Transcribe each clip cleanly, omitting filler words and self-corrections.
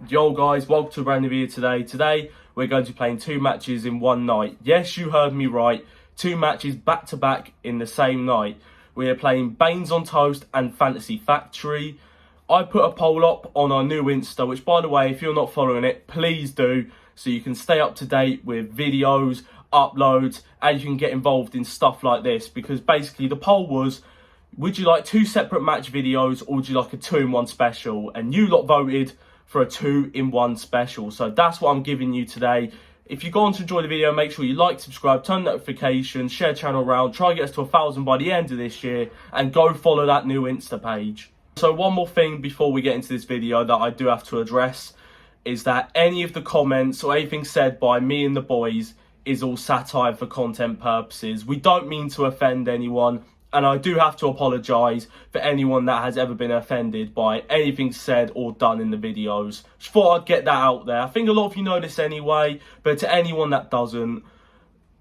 Yo guys, welcome to a brand new video today. Today we're going to be playing 2 matches in one night. Yes, you heard me right. 2 matches back to back in the same night. We are playing Baines on Toast and Fantasy Factory. I put a poll up on our new Insta, which by the way, if you're not following it, please do, so you can stay up to date with videos, uploads, and you can get involved in stuff like this. Because basically the poll was, would you like 2 separate match videos or would you like a 2-in-1 special? And you lot voted for a 2-in-1 special. So that's what I'm giving you today. If you go on to enjoy the video, make sure you like, subscribe, turn notifications, share channel around, try and get us to 1,000 by the end of this year, and go follow that new Insta page. So one more thing before we get into this video that I do have to address is that any of the comments or anything said by me and the boys is all satire for content purposes. We don't mean to offend anyone. And I do have to apologise for anyone that has ever been offended by anything said or done in the videos. Just thought I'd get that out there. I think a lot of you know this anyway, but to anyone that doesn't,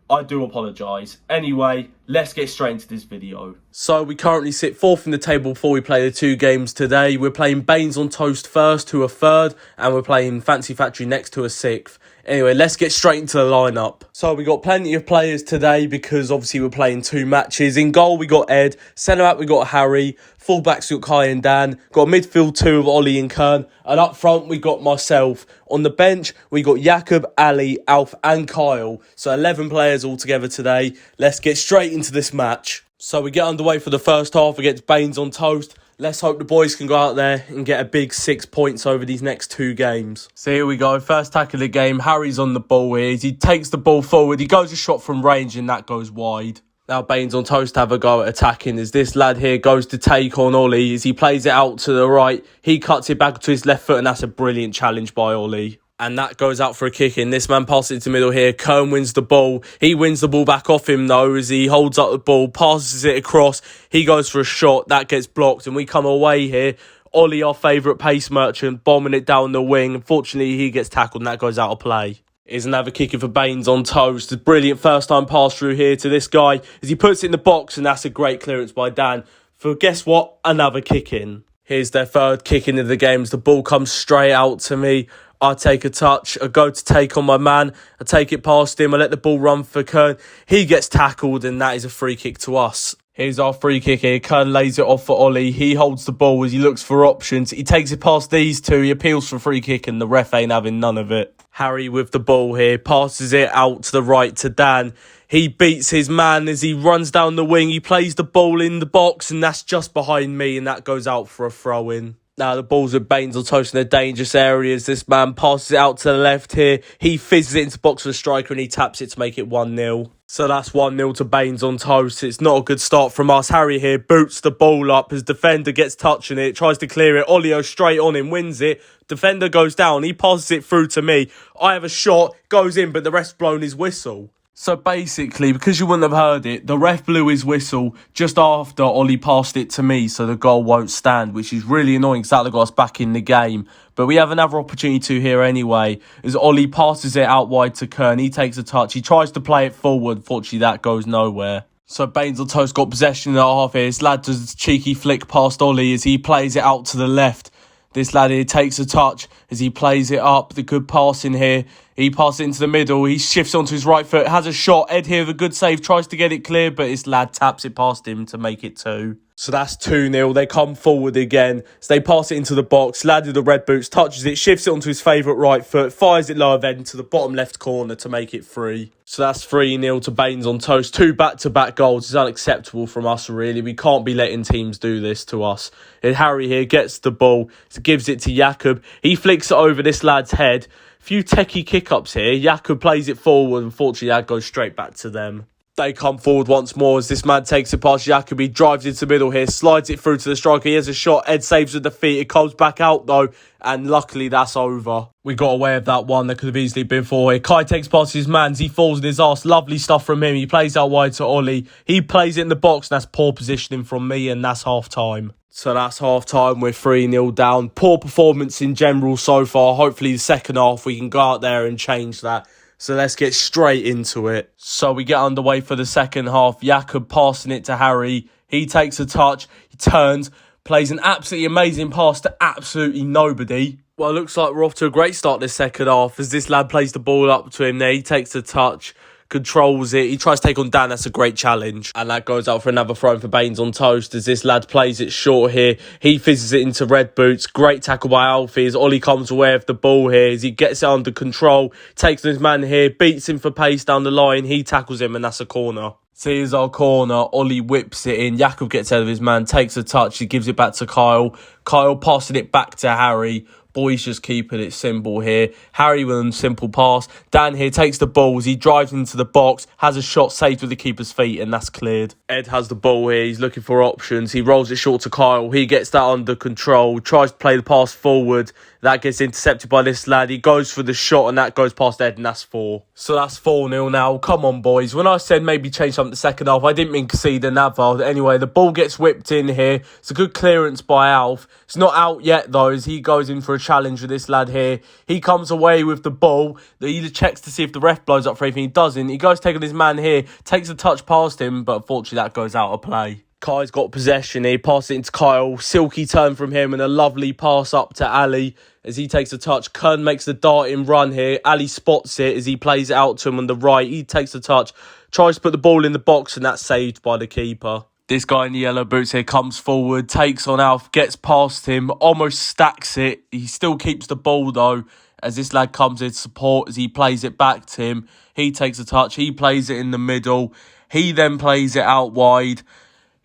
I do apologise. Anyway, let's get straight into this video. So we currently sit 4th in the table before we play the 2 games today. We're playing Baines on Toast first to a 3rd, and we're playing Fantasy Factory next to a 6th. Anyway, let's get straight into the lineup. So we got plenty of players today because obviously we're playing 2 matches. In goal we got Ed, centre back we got Harry, fullbacks we got Kai and Dan, got a midfield 2 of Ollie and Kern, and up front we got myself. On the bench we got Jakob, Ali, Alf and Kyle. So 11 players all together today. Let's get straight into this match. So we get underway for the first half against Baines on Toast. Let's hope the boys can go out there and get a big 6 points over these next 2 games. So here we go. First tackle of the game. Harry's on the ball here. He takes the ball forward. He goes a shot from range and that goes wide. Now Baines on Toast have a go at attacking as this lad here goes to take on Ollie as he plays it out to the right. He cuts it back to his left foot and that's a brilliant challenge by Ollie. And that goes out for a kick in. This man passes it to the middle here. Kern wins the ball. He wins the ball back off him though as he holds up the ball, passes it across. He goes for a shot. That gets blocked and we come away here. Ollie, our favourite pace merchant, bombing it down the wing. Unfortunately, he gets tackled and that goes out of play. Here's another kicker for Baines on Toast. A brilliant first time pass through here to this guy as he puts it in the box and that's a great clearance by Dan. For guess what? Another kick in. Here's their 3rd kick in of the game as the ball comes straight out to me. I take a touch, I go to take on my man, I take it past him, I let the ball run for Kern. He gets tackled and that is a free kick to us. Here's our free kick here. Kern lays it off for Ollie. He holds the ball as he looks for options. He takes it past these 2. He appeals for a free kick and the ref ain't having none of it. Harry with the ball here. Passes it out to the right to Dan. He beats his man as he runs down the wing. He plays the ball in the box and that's just behind me and that goes out for a throw in. Now the ball's with Baines on Toast in the dangerous areas. This man passes it out to the left here. He fizzes it into the box for the striker and he taps it to make it 1-0. So that's 1-0 to Baines on Toast. It's not a good start from us. Harry here boots the ball up. His defender gets touching it, tries to clear it. Ollie straight on him, wins it. Defender goes down. He passes it through to me. I have a shot, goes in, but the ref's blown his whistle. So basically, because you wouldn't have heard it, the ref blew his whistle just after Ollie passed it to me, so the goal won't stand, which is really annoying because that got us back in the game. But we have another opportunity to here anyway, as Ollie passes it out wide to Kern. He takes a touch. He tries to play it forward. Unfortunately, that goes nowhere. So Baines on Toast got possession in the half here. This lad does a cheeky flick past Ollie as he plays it out to the left. This lad here takes a touch as he plays it up. The good pass in here. He passes it into the middle. He shifts onto his right foot. Has a shot. Ed here with a good save. Tries to get it clear, but this lad taps it past him to make it 2. So that's 2-0. They come forward again. So they pass it into the box. Lad with the red boots touches it. Shifts it onto his favourite right foot. Fires it lower then to the bottom left corner to make it 3. So that's 3-0 to Baines on Toast. 2 back-to-back goals. It's unacceptable from us, really. We can't be letting teams do this to us. And Harry here gets the ball. Gives it to Jakob. He flicks it over this lad's head. Few techie kick-ups here. Jakob plays it forward. Unfortunately, that goes straight back to them. They come forward once more as this man takes it past Jakob. He drives into the middle here, slides it through to the striker. He has a shot. Ed saves with the feet. It comes back out though, and luckily that's over. We got away with that one. That could have easily been 4 here. Kai takes past his man. He falls in his arse. Lovely stuff from him. He plays out wide to Ollie. He plays it in the box, and that's poor positioning from me, and that's half-time. So that's half-time. We're 3-0 down. Poor performance in general so far. Hopefully the second half we can go out there and change that. So let's get straight into it. So we get underway for the second half. Jakob passing it to Harry. He takes a touch. He turns, plays an absolutely amazing pass to absolutely nobody. Well, it looks like we're off to a great start this second half as this lad plays the ball up to him there. He takes the touch, controls it. He tries to take on Dan. That's a great challenge. And that goes out for another throw for Baines on toast as this lad plays it short here. He fizzes it into Red Boots. Great tackle by Alfie as Ollie comes away with the ball here as he gets it under control. Takes his man here, beats him for pace down the line. He tackles him and that's a corner. So here's our corner. Ollie whips it in. Jakob gets out of his man, takes a touch. He gives it back to Kyle. Kyle passing it back to Harry. Boys just keeping it simple here. Harry with a simple pass. Dan here takes the ball as he drives into the box, has a shot saved with the keeper's feet, and that's cleared. Ed has the ball here. He's looking for options. He rolls it short to Kyle. He gets that under control, tries to play the pass forward. That gets intercepted by this lad. He goes for the shot, and that goes past Ed, and that's 4. So that's 4-0 now. Come on, boys. When I said maybe change something the second half, I didn't mean concede another. Anyway, the ball gets whipped in here. It's a good clearance by Alf. It's not out yet, though, as he goes in for a challenge with this lad here. He comes away with the ball. He checks to see if the ref blows up for anything. He doesn't. He goes taking his man here, takes a touch past him, but unfortunately that goes out of play. Kai's got possession here, passes it into Kyle. Silky turn from him and a lovely pass up to Ali as he takes a touch. Kern makes the darting run here. Ali spots it as he plays it out to him on the right. He takes a touch, tries to put the ball in the box, and that's saved by the keeper. This guy in the yellow boots here comes forward, takes on Alf, gets past him, almost stacks it. He still keeps the ball though, as this lad comes in support as he plays it back to him. He takes a touch, he plays it in the middle. He then plays it out wide.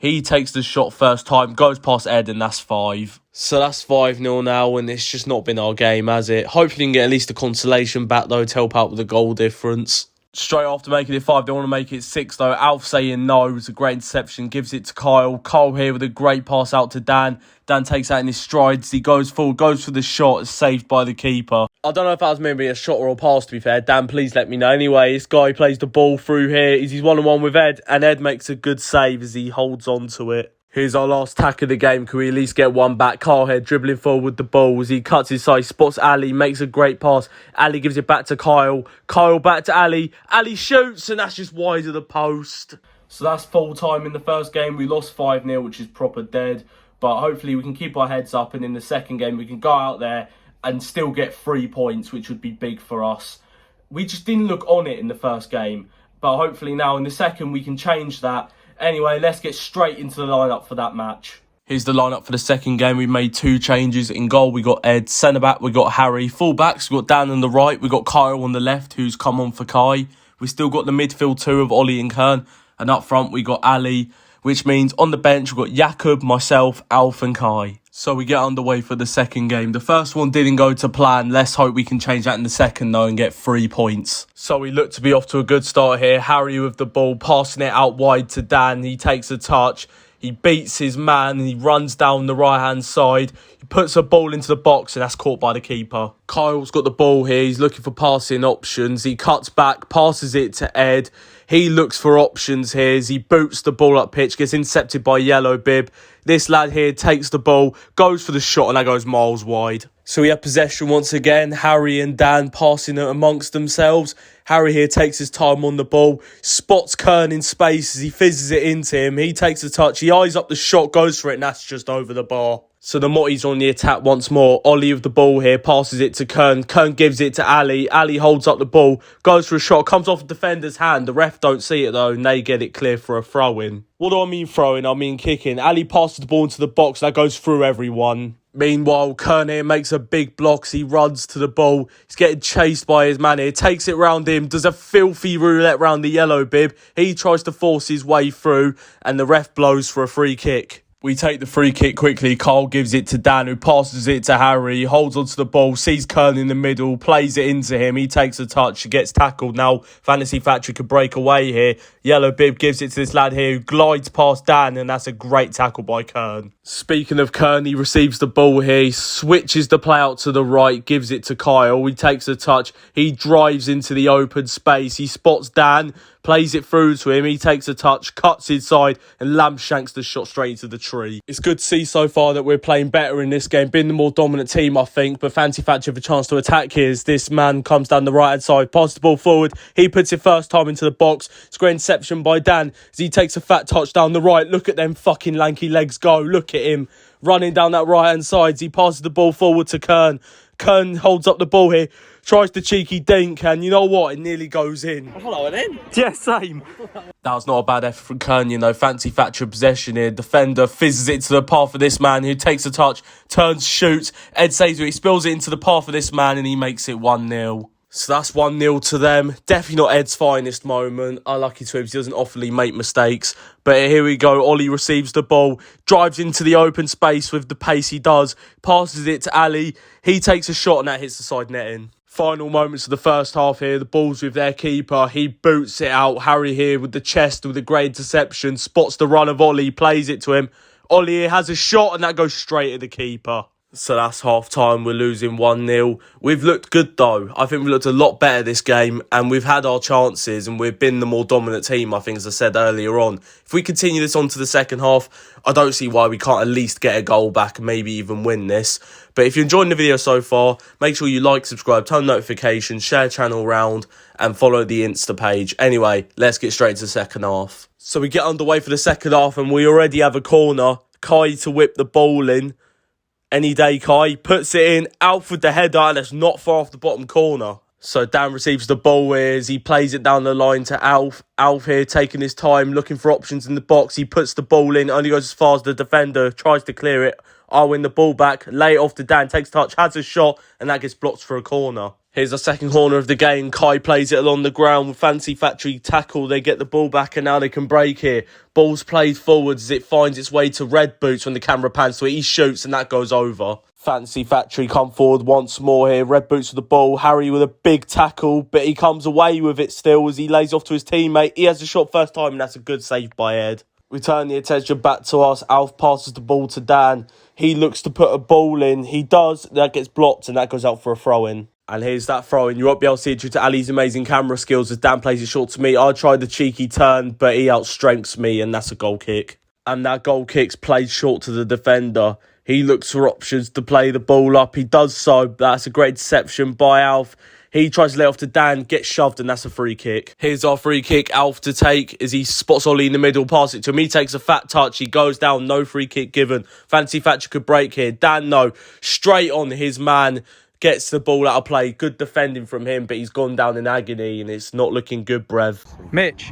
He takes the shot first time, goes past Ed, and that's 5. So that's 5-0 now, and it's just not been our game, has it? Hopefully we can get at least a consolation back, though, to help out with the goal difference. Straight after making it 5, they want to make it 6, though. Alf saying no. It's a great interception, gives it to Kyle. Kyle here with a great pass out to Dan. Dan takes that in his strides. He goes forward, goes for the shot. It's saved by the keeper. I don't know if that was maybe a shot or a pass, to be fair. Dan, please let me know. Anyway, this guy plays the ball through here. He's one-on-one with Ed, and Ed makes a good save as he holds on to it. Here's our last tack of the game. Can we at least get one back? Carl here dribbling forward with the ball as he cuts his side, spots Ali, makes a great pass. Ali gives it back to Kyle. Kyle back to Ali. Ali shoots, and that's just wide of the post. So that's full time in the first game. We lost 5-0, which is proper dead. But hopefully we can keep our heads up, and in the second game we can go out there and still get 3 points, which would be big for us. We just didn't look on it in the first game. But hopefully now in the second we can change that. Anyway, let's get straight into the lineup for that match. Here's the lineup for the second game. We made 2 changes. In goal, we got Ed. Centre back, we got Harry. Full backs, we got Dan on the right. We got Kyle on the left, who's come on for Kai. We still got the midfield 2 of Ollie and Kern. And up front, we got Ali, which means on the bench, we've got Jakob, myself, Alf and Kai. So we get underway for the second game. The first one didn't go to plan. Let's hope we can change that in the second, though, and get 3 points. So we look to be off to a good start here. Harry with the ball, passing it out wide to Dan. He takes a touch. He beats his man and he runs down the right-hand side. He puts a ball into the box and that's caught by the keeper. Kyle's got the ball here. He's looking for passing options. He cuts back, passes it to Ed. He looks for options here as he boots the ball up pitch, gets intercepted by Yellow Bib. This lad here takes the ball, goes for the shot, and that goes miles wide. So we have possession once again. Harry and Dan passing it amongst themselves. Harry here takes his time on the ball, spots Kern in space as he fizzes it into him. He takes a touch, he eyes up the shot, goes for it, and that's just over the bar. So the Motties on the attack once more. Ollie with the ball here, passes it to Kern. Kern gives it to Ali. Ali holds up the ball, goes for a shot, comes off the defender's hand. The ref don't see it though, and they get it clear for a throw-in. What do I mean throwing? I mean kicking. Ali passes the ball into the box, that goes through everyone. Meanwhile, Kern here makes a big block. He runs to the ball. He's getting chased by his man here. Takes it round him. Does a filthy roulette round the Yellow Bib. He tries to force his way through, and the ref blows for a free kick. We take the free kick quickly. Carl gives it to Dan, who passes it to Harry. He holds onto the ball, sees Kern in the middle, plays it into him. He takes a touch, he gets tackled. Now, Fantasy Factory could break away here. Yellow Bib gives it to this lad here, who glides past Dan, and that's a great tackle by Kern. Speaking of Kern, he receives the ball here. He switches the play out to the right, gives it to Kyle. He takes a touch. He drives into the open space. He spots Dan, plays it through to him. He takes a touch, cuts inside, and lamb-shanks the shot straight into the tree. It's good to see so far that we're playing better in this game. Been the more dominant team, I think, but Fancy Factory have a chance to attack here as this man comes down the right-hand side, passes the ball forward. He puts it first time into the box. It's a great interception by Dan as he takes a fat touch down the right. Look at them fucking lanky legs go. Look at him. running down that right-hand side. He passes the ball forward to Kern. Kern holds up the ball here, tries the cheeky dink, and you know what? It nearly goes in. I thought I went in. Yeah, same. That was not a bad effort from Kern, you know. Fancy Thatcher possession here. Defender fizzes it to the path of this man, who takes a touch, turns, shoots. Ed saves it, he spills it into the path of this man, and he makes it 1-0. So that's 1-0 to them. Definitely not Ed's finest moment. Unlucky to him, he doesn't often make mistakes. But here we go. Ollie receives the ball, drives into the open space with the pace he does, passes it to Ali. He takes a shot and that hits the side netting. Final moments of the first half here. The ball's with their keeper. He boots it out. Harry here with the chest with a great interception. Spots the run of Ollie. Plays it to him. Ollie here has a shot and that goes straight at the keeper. So that's half time. We're losing 1-0. We've looked good though. I think we looked a lot better this game and we've had our chances and we've been the more dominant team, I think, as I said earlier on. If we continue this on to the second half, I don't see why we can't at least get a goal back and maybe even win this. But if you're enjoying the video so far, make sure you like, subscribe, turn notifications, share channel around and follow the Insta page. Anyway, let's get straight to the second half. So we get underway for the second half and we already have a corner. Kai to whip the ball in. Any day, Kai puts it in. Alf with the header, and it's not far off the bottom corner. So Dan receives the ball here as he plays it down the line to Alf. Alf here taking his time, looking for options in the box. He puts the ball in, only goes as far as the defender, tries to clear it. I win the ball back, lay it off to Dan, takes touch, has a shot, and that gets blocked for a corner. Here's the second corner of the game. Kai plays it along the ground with Fancy Factory tackle. They get the ball back and now they can break here. Ball's played forwards as it finds its way to Red Boots when the camera pans to it. He shoots and that goes over. Fancy Factory come forward once more here. Red Boots with the ball. Harry with a big tackle, but he comes away with it still as he lays off to his teammate. He has a shot first time and that's a good save by Ed. We turn the attention back to us. Alf passes the ball to Dan. He looks to put a ball in. He does. That gets blocked and that goes out for a throw-in. And here's that throw-in. You won't be able to see it due to Ali's amazing camera skills as Dan plays it short to me. I tried the cheeky turn, but he outstrengths me and that's a goal kick. And that goal kick's played short to the defender. He looks for options to play the ball up. He does so. That's a great deception by Alf. He tries to lay off to Dan, gets shoved, and that's a free kick. Here's our free kick, Alf to take, as he spots Ollie in the middle, pass it to him. He takes a fat touch, he goes down, no free kick given. Fancy Thatcher could break here. Dan, no, straight on his man, gets the ball out of play. Good defending from him, but he's gone down in agony, and it's not looking good, Brev. Mitch.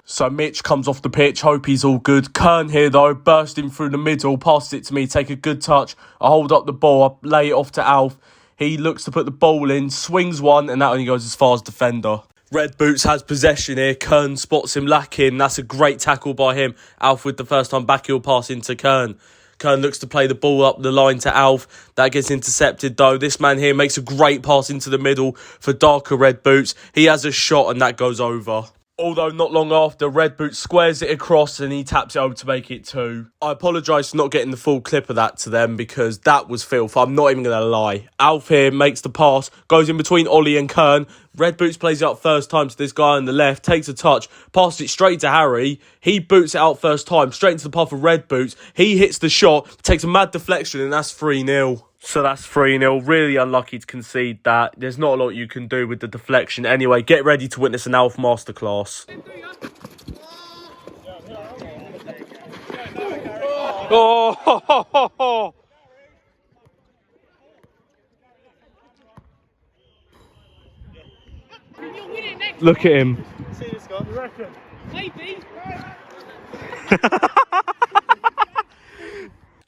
So Mitch comes off the pitch, hope he's all good. Kern here though, bursting through the middle, passes it to me, take a good touch. I hold up the ball, I lay it off to Alf. He looks to put the ball in, swings one, and that only goes as far as defender. Red Boots has possession here. Kern spots him lacking. That's a great tackle by him. Alf with the first time back heel pass into Kern. Kern looks to play the ball up the line to Alf. That gets intercepted though. This man here makes a great pass into the middle for darker Red Boots. He has a shot and that goes over. Although not long after, Red Boots squares it across and he taps it over to make it 2. I apologise for not getting the full clip of that to them because that was filth. I'm not even going to lie. Alf here makes the pass, goes in between Ollie and Kern. Red Boots plays it out first time to this guy on the left, takes a touch, passes it straight to Harry. He boots it out first time, straight into the path of Red Boots. He hits the shot, takes a mad deflection and that's 3-0. So that's 3-0. Really unlucky to concede that. There's not a lot you can do with the deflection. Anyway, get ready to witness an Alf masterclass. Oh! Look at him. See this guy? You reckon? Maybe.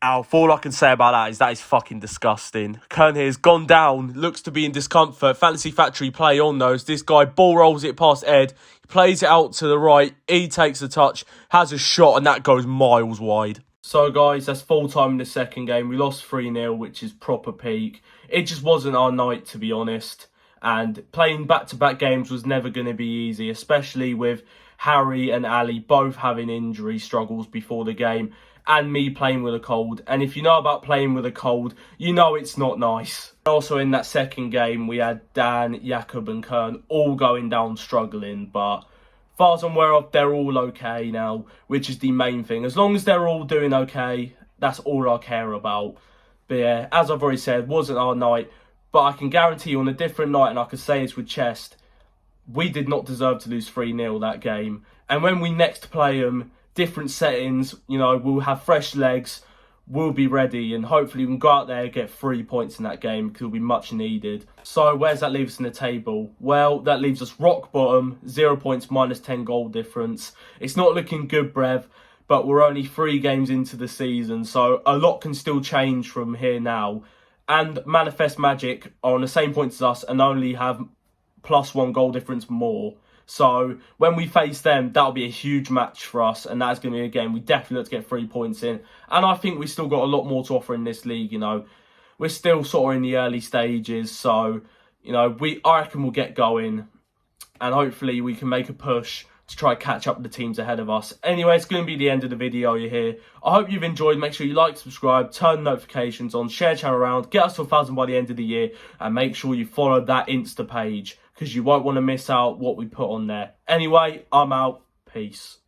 Alf, all I can say about that is fucking disgusting. Kern here's gone down, looks to be in discomfort. Fancy Factory play on those. This guy ball rolls it past Ed, plays it out to the right. He takes a touch, has a shot, and that goes miles wide. So guys, that's full time in the second game. We lost 3-0, which is proper peak. It just wasn't our night, to be honest. And playing back-to-back games was never going to be easy, especially with Harry and Ali both having injury struggles before the game, and me playing with a cold. And if you know about playing with a cold, you know it's not nice. Also in that second game, we had Dan, Jakob and Kern all going down struggling. But far as I'm aware of, they're all okay now, which is the main thing. As long as they're all doing okay, that's all I care about. But yeah, as I've already said, wasn't our night. But I can guarantee you on a different night, and I can say this with chest, we did not deserve to lose 3-0 that game. And when we next play them, different settings. You know, we'll have fresh legs. We'll be ready, and hopefully we can go out there and get 3 points in that game because it'll be much needed. So where's that leave us in the table? Well, that leaves us rock bottom, 0 points, minus 10 goal difference. It's not looking good, Brev, but we're only 3 games into the season, so a lot can still change from here now. And Manifest Magic are on the same points as us and only have +1 goal difference more. So when we face them, that'll be a huge match for us, and that's going to be a game we definitely have to get 3 points in. And I think we still got a lot more to offer in this league. You know, we're still sort of in the early stages, so you know, I reckon we'll get going, and hopefully we can make a push to try catch up with the teams ahead of us. Anyway, it's going to be the end of the video here. I hope you've enjoyed. Make sure you like, subscribe, turn notifications on, share channel around, get us to 1,000 by the end of the year, and make sure you follow that Insta page, because you won't want to miss out what we put on there. Anyway, I'm out. Peace.